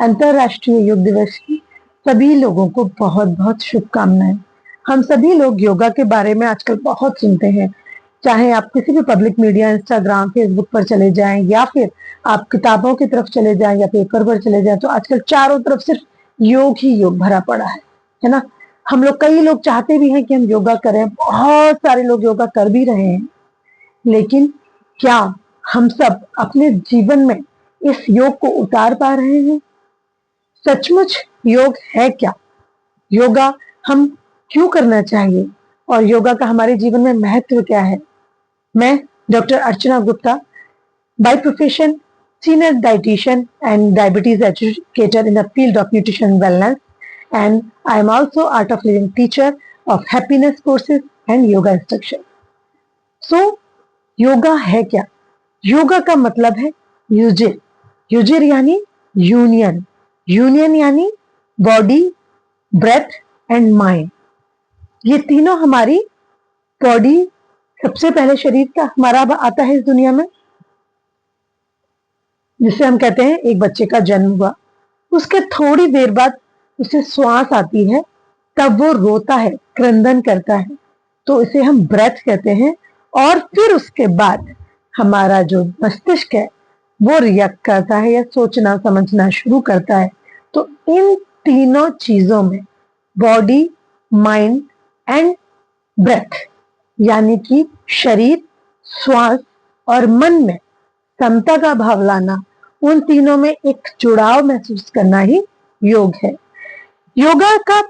अंतरराष्ट्रीय योग दिवस की सभी लोगों को बहुत बहुत शुभकामनाएं। हम सभी लोग योगा के बारे में आजकल बहुत सुनते हैं, चाहे आप किसी भी पब्लिक मीडिया, इंस्टाग्राम, फेसबुक पर चले जाएं या फिर आप किताबों की तरफ चले जाएं या पेपर पर चले जाएं, तो आजकल चारों तरफ सिर्फ योग ही योग भरा पड़ा है ना। हम लोग, कई लोग चाहते भी हैं कि हम योगा करें, बहुत सारे लोग योगा कर भी रहे हैं, लेकिन क्या हम सब अपने जीवन में इस योग को उतार पा रहे हैं? सचमुच योग है क्या? योगा हम क्यों करना चाहिए और योगा का हमारे जीवन में महत्व क्या है? मैं doctor Archana Gupta, by profession senior dietitian and diabetes educator in the field of nutrition and wellness, and I am also art of living teacher of happiness courses and yoga instruction. So yoga है क्या? योगा का मतलब है युजिर। युजिर यानी union, union यानी body, breath and mind. ये तीनों हमारी बॉडी, सबसे पहले शरीर का हमारा आता है इस दुनिया में, जिसे हम कहते हैं एक बच्चे का जन्म हुआ, उसके थोड़ी देर बाद उसे श्वास आती है, तब वो रोता है, क्रंदन करता है, तो इसे हम ब्रेथ कहते हैं। और फिर उसके बाद हमारा जो मस्तिष्क है वो रिएक्ट करता है या सोचना समझना शुरू करता है। तो इन तीनों चीजों में बॉडी, माइंड एंड ब्रेथ, यानी कि शरीर, श्वास और मन में समता का भाव लाना, उन तीनों में एक जुड़ाव महसूस करना ही योग है। योगा का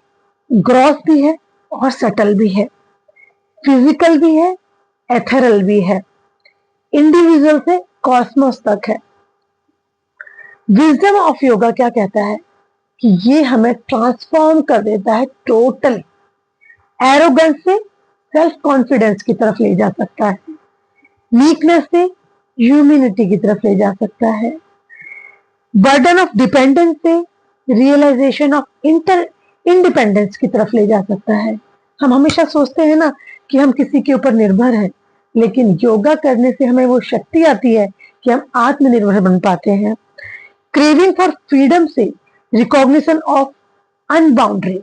ग्रॉस भी है और सटल भी है, फिजिकल भी है, एथेरल भी है, इंडिविजुअल से कॉस्मोस तक है। विजडम ऑफ योगा क्या कहता है कि ये हमें ट्रांसफॉर्म कर देता है टोटली। एरोगेंस से सेल्फ कॉन्फिडेंस की तरफ ले जा सकता है, वीकनेस से ह्यूमिलिटी की तरफ ले जा सकता है, बर्डन ऑफ डिपेंडेंस से रियलाइजेशन ऑफ इंडिपेंडेंस की तरफ ले जा सकता है। हम हमेशा सोचते हैं ना कि हम किसी के ऊपर निर्भर हैं, लेकिन योगा करने से हमें वो शक्ति आती है कि हम आत्मनिर्भर बन पाते हैं। क्रेविंग फॉर फ्रीडम से रिकॉग्निशन ऑफ अनबाउंड्रीज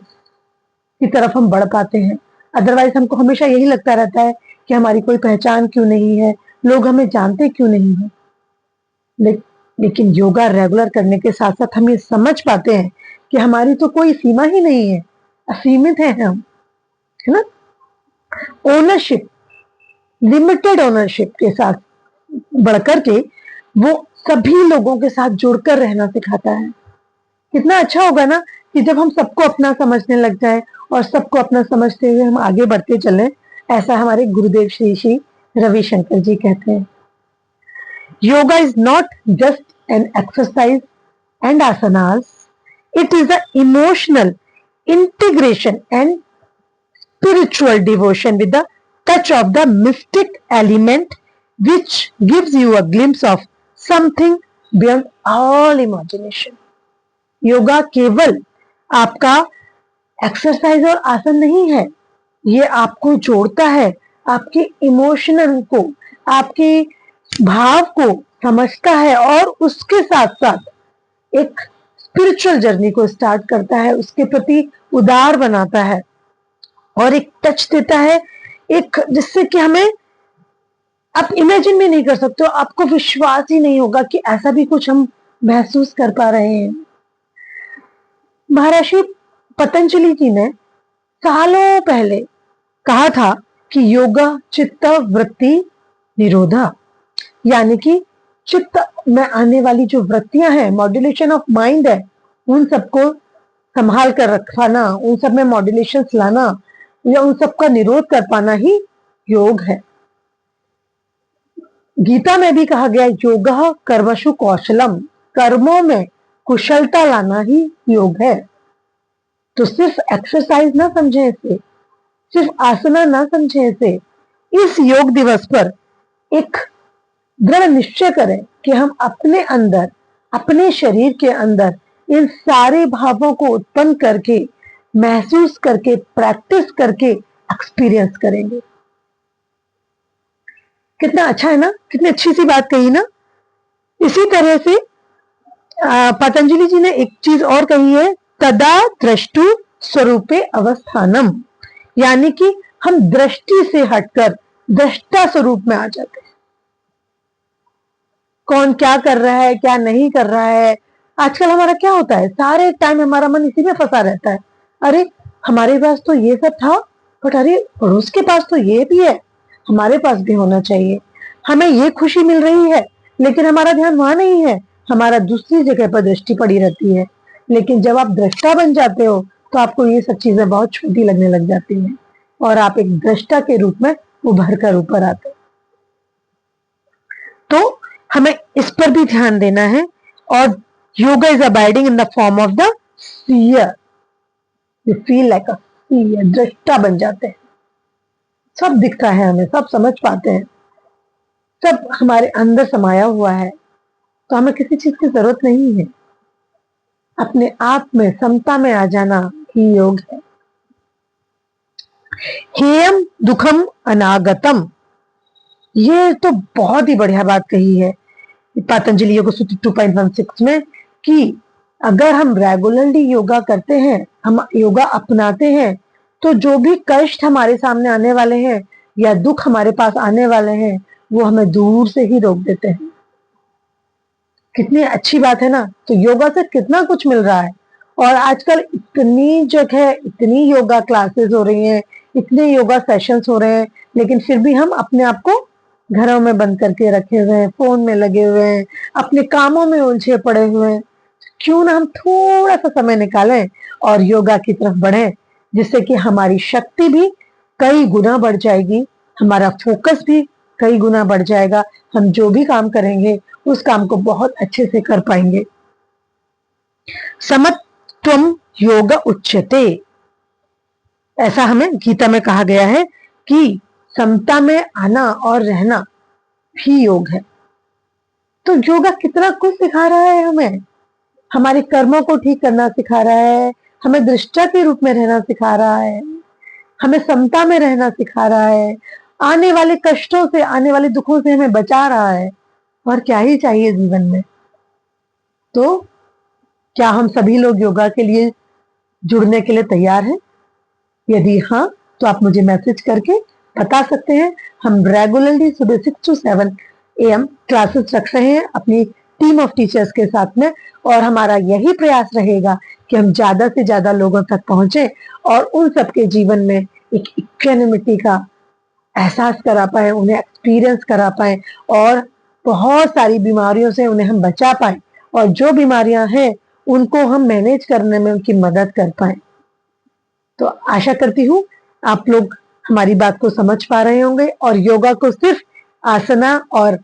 की तरफ हम बढ़ पाते हैं। अदरवाइज हमको हमेशा यही लगता रहता है कि हमारी कोई पहचान क्यों नहीं है, लोग हमें जानते क्यों नहीं है। लेकिन योगा रेगुलर करने के साथ साथ हम ये समझ पाते हैं कि हमारी तो कोई सीमा ही नहीं है, असीमित है हम, है ना। ओनरशिप, लिमिटेड ओनरशिप के साथ बढ़कर के वो सभी लोगों के साथ जुड़कर रहना सिखाता है। कितना अच्छा होगा ना कि जब हम सबको अपना समझने लग जाएं और सबको अपना समझते हुए हम आगे बढ़ते चलें। ऐसा हमारे गुरुदेव श्री श्री रविशंकर जी कहते हैं। Yoga is not just an exercise and asanas, it is a emotional integration and spiritual devotion with the touch of the mystic element, which gives you a glimpse of something beyond all imagination. Yoga केवल आपका exercise और आसन नहीं है, ये आपको जोड़ता है, आपके इमोशनल को, आपके भाव को समझता है और उसके साथ साथ एक स्पिरिचुअल जर्नी को स्टार्ट करता है, उसके प्रति उदार बनाता है और एक टच देता है, एक जिससे कि हमें आप इमेजिन भी नहीं कर सकते हो, आपको विश्वास ही नहीं होगा कि ऐसा भी कुछ हम महसूस कर पा रहे हैं। महर्षि पतंजलि जी ने सालों पहले कहा था कि योगा चित्त वृत्ति निरोधा, यानी कि चित्त में आने वाली जो वृत्तियां हैं, मॉड्यूलेशन ऑफ माइंड है, उन सबको संभाल कर रखना, उन सब में मॉड्यूलेशन लाना या उन सबका निरोध कर पाना ही योग है। गीता में भी कहा गया योगः कर्मसु कौशलम, कर्मों में कुशलता लाना ही योग है। तो सिर्फ एक्सरसाइज ना समझे इसे, सिर्फ आसना ना समझे इसे। इस योग दिवस पर एक दृढ़ निश्चय करें कि हम अपने अंदर, अपने शरीर के अंदर इन सारे भावों को उत्पन्न करके, महसूस करके, प्रैक्टिस करके एक्सपीरियंस करेंगे। कितना अच्छा है ना, कितनी अच्छी सी बात कही ना। इसी तरह से पतंजलि जी ने एक चीज और कही है, तदा दृष्टु स्वरूपे अवस्थानम, यानी कि हम दृष्टि से हटकर दृष्टा स्वरूप में आ जाते हैं। कौन क्या कर रहा है, क्या नहीं कर रहा है। आजकल हमारा क्या होता है, सारे टाइम हमारा मन इसी में फंसा रहता है। अरे हमारे पास तो ये सब था, बट अरे पड़ोस के पास तो ये भी है, हमारे पास भी होना चाहिए। हमें ये खुशी मिल रही है, लेकिन हमारा ध्यान वहां नहीं है, हमारा दूसरी जगह पर दृष्टि पड़ी रहती है। लेकिन जब आप दृष्टा बन जाते हो, तो आपको ये सब चीजें बहुत छोटी लगने लग जाती हैं, और आप एक दृष्टा के रूप में उभर कर ऊपर आते हो। तो हमें इस पर भी ध्यान देना है। और yoga is abiding in the form of the seer, you feel like a seer, दृष्टा बन जाते हैं। सब दिखता है हमें, सब समझ पाते हैं, सब हमारे अंदर समाया हुआ है, तो हमें किसी चीज की जरूरत नहीं है। अपने आप में समता में आ जाना ही योग है। हेयम दुखम अनागतम, ये तो बहुत ही बढ़िया बात कही है पतंजलि योग सूत्र 2.16 में, कि अगर हम रेगुलरली योगा करते हैं, हम योगा अपनाते हैं, तो जो भी कष्ट हमारे सामने आने वाले हैं या दुख हमारे पास आने वाले हैं, वो हमें दूर से ही रोक देते हैं। कितनी अच्छी बात है ना। तो योगा से कितना कुछ मिल रहा है। और आजकल इतनी जगह इतनी योगा क्लासेस हो रही हैं, इतने योगा सेशंस हो रहे हैं, लेकिन फिर भी हम अपने आप को घरों में बंद करके रखे हुए हैं, फोन में लगे हुए हैं, अपने कामों में उलझे पड़े हुए हैं। क्यों ना हम थोड़ा सा समय निकालें और योगा की तरफ बढ़ें, जिससे कि हमारी शक्ति भी कई गुना बढ़ जाएगी, हमारा फोकस भी कई गुना बढ़ जाएगा, हम जो भी काम करेंगे उस काम को बहुत अच्छे से कर पाएंगे। समत्वम योग उच्यते, ऐसा हमें गीता में कहा गया है कि समता में आना और रहना भी योग है। तो योगा कितना कुछ सिखा रहा है हमें, हमारे कर्मों को ठीक करना सिखा रहा है, हमें दृष्टा के रूप में रहना सिखा रहा है, हमें समता में रहना सिखा रहा है, आने वाले कष्टों से, आने वाले दुखों से हमें बचा रहा है। और क्या ही चाहिए जीवन में। तो क्या हम सभी लोग योगा के लिए जुड़ने के लिए तैयार हैं? यदि हाँ, तो आप मुझे मैसेज करके बता सकते हैं। हम रेगुलरली सुबह 6 to 7 AM क्लासेस रख रहे हैं अपनी टीम ऑफ टीचर्स के साथ में, और हमारा यही प्रयास रहेगा कि हम ज्यादा से ज्यादा लोगों तक पहुंचे और उन सबके जीवन में एक इक्वानिमिटी का एहसास करा पाए, उन्हें एक्सपीरियंस करा पाए, और बहुत सारी बीमारियों से उन्हें हम बचा पाए, और जो बीमारियां हैं उनको हम मैनेज करने में उनकी मदद कर पाए। तो आशा करती हूँ आप लोग हमारी बात को समझ पा रहे होंगे, और योगा को सिर्फ आसना और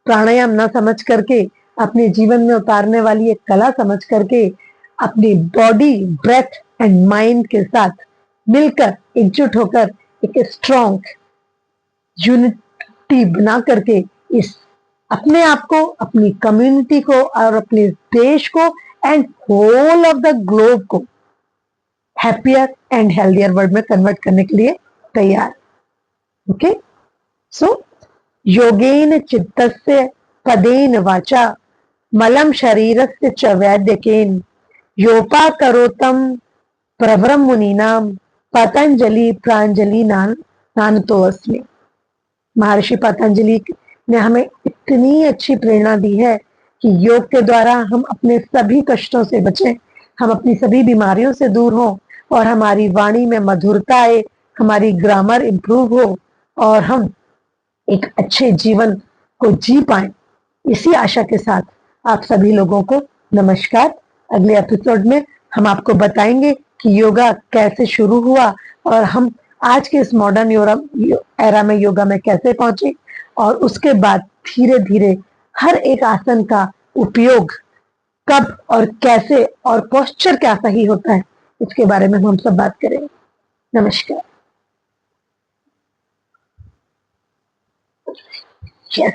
प्राणायाम न समझ करके अपने जीवन में उतारने वाली एक कला समझ करके अपनी बॉडी, ब्रेथ एंड माइंड के साथ मिलकर, एकजुट होकर एक स्ट्रॉन्ग यूनिटी बना करके इस अपने आप को, अपनी कम्युनिटी को और अपने देश को and whole of the globe को हैप्पियर एंड हेल्दियर वर्ल्ड में कन्वर्ट करने के लिए तैयार। ओके, सो योगेन चित्तस्य पदेन वाचा मलम शरीरस्य च वैद्यकेन योपा करोतम प्रवरम मुनीनाम पतंजलि प्रांजलि नानतो अस्मि। महर्षि पतंजलि ने हमें इतनी अच्छी प्रेरणा दी है कि योग के द्वारा हम अपने सभी कष्टों से बचें, हम अपनी सभी बीमारियों से दूर हों, और हमारी वाणी में मधुरता आए, हमारी ग्रामर इंप्रूव हो, और हम एक अच्छे जीवन को जी पाए। इसी आशा के साथ आप सभी लोगों को नमस्कार। अगले एपिसोड में हम आपको बताएंगे कि योगा कैसे शुरू हुआ, और हम आज के इस मॉडर्न एरा में योगा में कैसे पहुंचे, और उसके बाद धीरे धीरे हर एक आसन का उपयोग कब और कैसे, और पोस्चर क्या सही होता है, इसके बारे में हम सब बात करेंगे। नमस्कार। Yes.